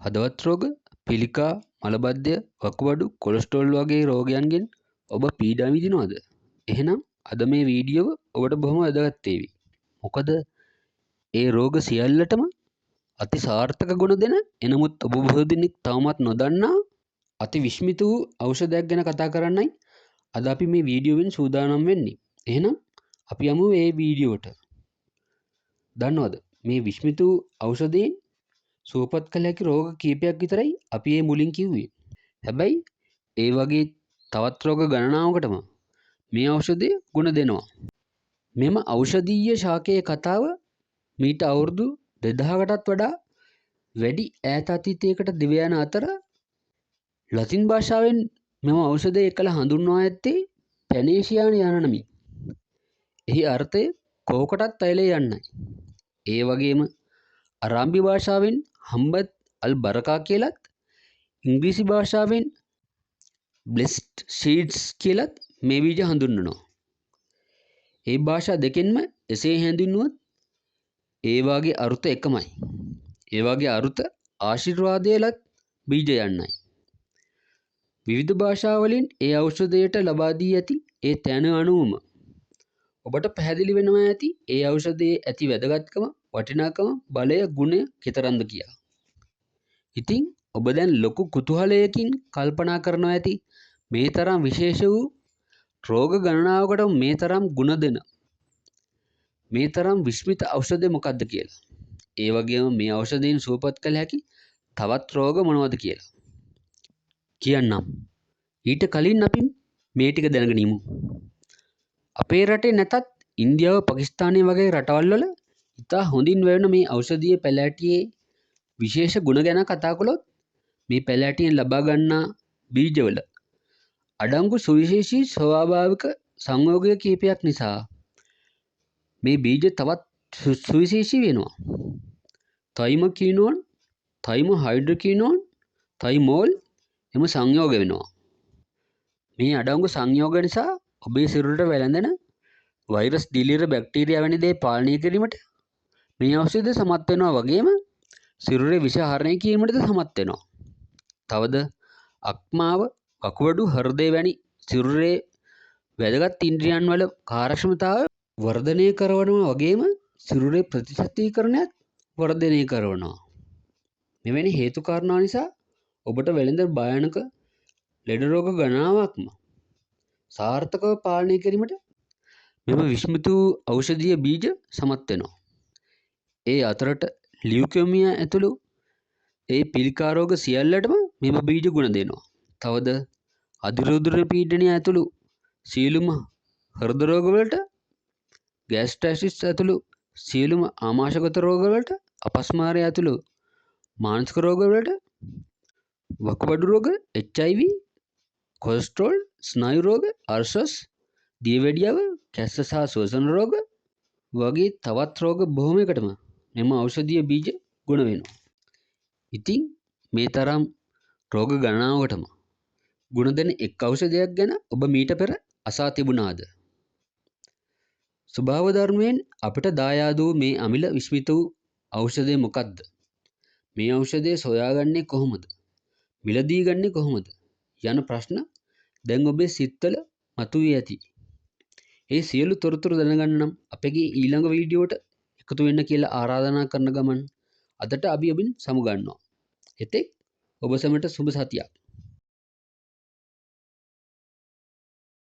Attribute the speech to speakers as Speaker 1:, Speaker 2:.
Speaker 1: හදවත් රෝග, පිළිකා, මලබද්ධය, වකුගඩු, කොලෙස්ටරෝල් වගේ රෝගයන්ගෙන් ඔබ පීඩා විඳිනවද? එහෙනම් අද මේ වීඩියෝව ඔබට බොහොම වැදගත් වේවි. මොකද ඒ රෝග සියල්ලටම අති සාර්ථක ගුණ දෙන එනමුත් ඔබ බොහෝ දෙනෙක් තවමත් නොදන්නා අති විශ්මිත වූ ඖෂධයක් ගැන කතා කරන්නයි අද අපි මේ වීඩියෝවෙන් සූදානම් වෙන්නේ. එහෙනම් අපි යමු මේ වීඩියෝවට. දන්නවද මේ විශ්මිත වූ ඖෂධයෙන් සුවපත් කළ හැකි රෝග කීපයක් විතරයි අපි මේ මුලින් කිව්වේ. හැබැයි ඒ වගේ තවත් රෝග ගණනාවකටම මේ ඖෂධය ගුණ දෙනවා. මෙම ඖෂධීය ශාකයේ කතාව මීට අවුරුදු 2000කටත් වඩා වැඩි ඈත අතීතයකට දිව යන අතර ලතින් භාෂාවෙන් මෙම ඖෂධය එකල හඳුන්වා ඇත්තේ පැනේෂියානි යන නමින්. එහි අර්ථය කෝකටත් තෛලය යන්නයි. ඒ වගේම අරාබි භාෂාවෙන් හම්බත් අල් බරකා කියලත්, ඉංග්‍රීසි භාෂාවෙන් බ්ලෙස්ඩ් සීඩ්ස් කියලත් මේ බීජ හඳුන්වනවා. ඒ භාෂා දෙකෙන්ම එසේ හැඳින්වුවත් ඒ වාගේ අරුත එකමයි. ඒ වාගේ අරුත ආශිර්වාදයලත් බීජ යන්නයි. විවිධ භාෂාවලින් ඒ ඖෂධයට ලබා දී ඇති ඒ තැන අනුවම ඔබට පැහැදිලි වෙනවා ඇති ඒ ඖෂධයේ ඇති වැදගත්කම, වටිනාකම, බලය, ගුණය කෙතරම්ද කියලා. ඉතින් ඔබ දැන් ලොකු කුතුහලයකින් කල්පනා කරනවා ඇති මේ තරම් විශේෂ වූ රෝග ගණනාවකට මේ තරම් ගුණ දෙන මේ තරම් විශ්මිත ඖෂධය මොකක්ද කියලා. ඒ වගේම මේ ඖෂධයෙන් සුවපත් කළ හැකි තවත් රෝග මොනවද කියලා කියන්නම්. ඊට කලින් අපි මේ ටික දැනගෙන ඉමු. අපේ රටේ නැතත් ඉන්දියාව, පාකිස්තානය වගේ රටවල් වල ඉතා හොඳින් වැවෙන මේ ඖෂධීය පැලෑටියේ විශේෂ ගුණ ගැන කතා කළොත් මේ පැලෑටියෙන් ලබා ගන්නා බීජවල අඩංගු සුවිශේෂී ස්වභාවික සංයෝග කීපයක් නිසා මේ බීජ තවත් සුවිශේෂී වෙනවා. තයිමොකිනෝන්, තයිමොහයිඩ්‍රොකිනෝන්, තයිමෝල් එම සංයෝග වෙනවා. මේ අඩංගු සංයෝග නිසා ඔබේ සිරුරට වැළඳෙන වෛරස්, දිලීර, බැක්ටීරියා වැනි දේ පාලනය කිරීමට මේ ඖෂධය සමත් වෙනවා. වගේම සිරුරේ විෂ හරණය කිරීමටද සමත් වෙනවා. තවද අක්මාව, වකුගඩු, හෘදය වැනි සිරුරේ වැදගත් ඉන්ද්‍රියන් වල කාර්යක්ෂමතාව වර්ධනය කරනවා. වගේම සිරුරේ ප්‍රතිශක්තිකරණයත් වර්ධනය කරනවා. මෙවැනි හේතු කාරණා නිසා ඔබට වැළඳ භයානක ලෙඩ රෝග ගණනාවක්ම සාර්ථකව පාලනය කිරීමට මෙම විශ්මිත වූ ඖෂධීය බීජ සමත් වෙනවා. ඒ අතරට ලියුකේමියා ඇතුළු ඒ පිළිකා රෝග සියල්ලටම මෙම බීජ ගුණ දෙනවා. තවද අධිරුධිර පීඩනය ඇතුළු සියලුම හෘද රෝග වලට, ගෑස්ට්‍රයිටිස් ඇතුළු සියලුම ආමාශයගත රෝග වලට, අපස්මාරය ඇතුළු මානසික රෝග වලට, වකුගඩු රෝග, HIV, කොලෙස්ටරෝල්, ස්නායු රෝග, අර්ශස්, දියවැඩියාව, කැස්ස සහ ශ්වසන රෝග වගේ තවත් රෝග බොහොමයකටම මෙම ඖෂධීය බීජ ගුණ වෙනවා. ඉතින් මේ තරම් රෝග ගණනාවකටම ගුණ දෙන එක් ඖෂධයක් ගැන ඔබ මීට පෙර අසා තිබුණාද? ස්වභාව ධර්මයෙන් අපට දායාද වූ මේ අමිල විශ්මිත වූ ඖෂධය මොකක්ද? මේ ඖෂධය සොයාගන්නේ කොහොමද? මිලදී ගන්නේ කොහොමද? යන ප්‍රශ්න දැන් ඔබේ සිත්වල මතුවී ඇති. ඒ සියලු තොරතුරු දැනගන්න නම් අපගේ ඊළඟ වීඩියෝවට එකතු වෙන්න කියලා ආරාධනා කරන ගමන් අදට අපි ඔබින් සමුගන්නවා. එතෙක් ඔබ සැමට සුබ සතියක්.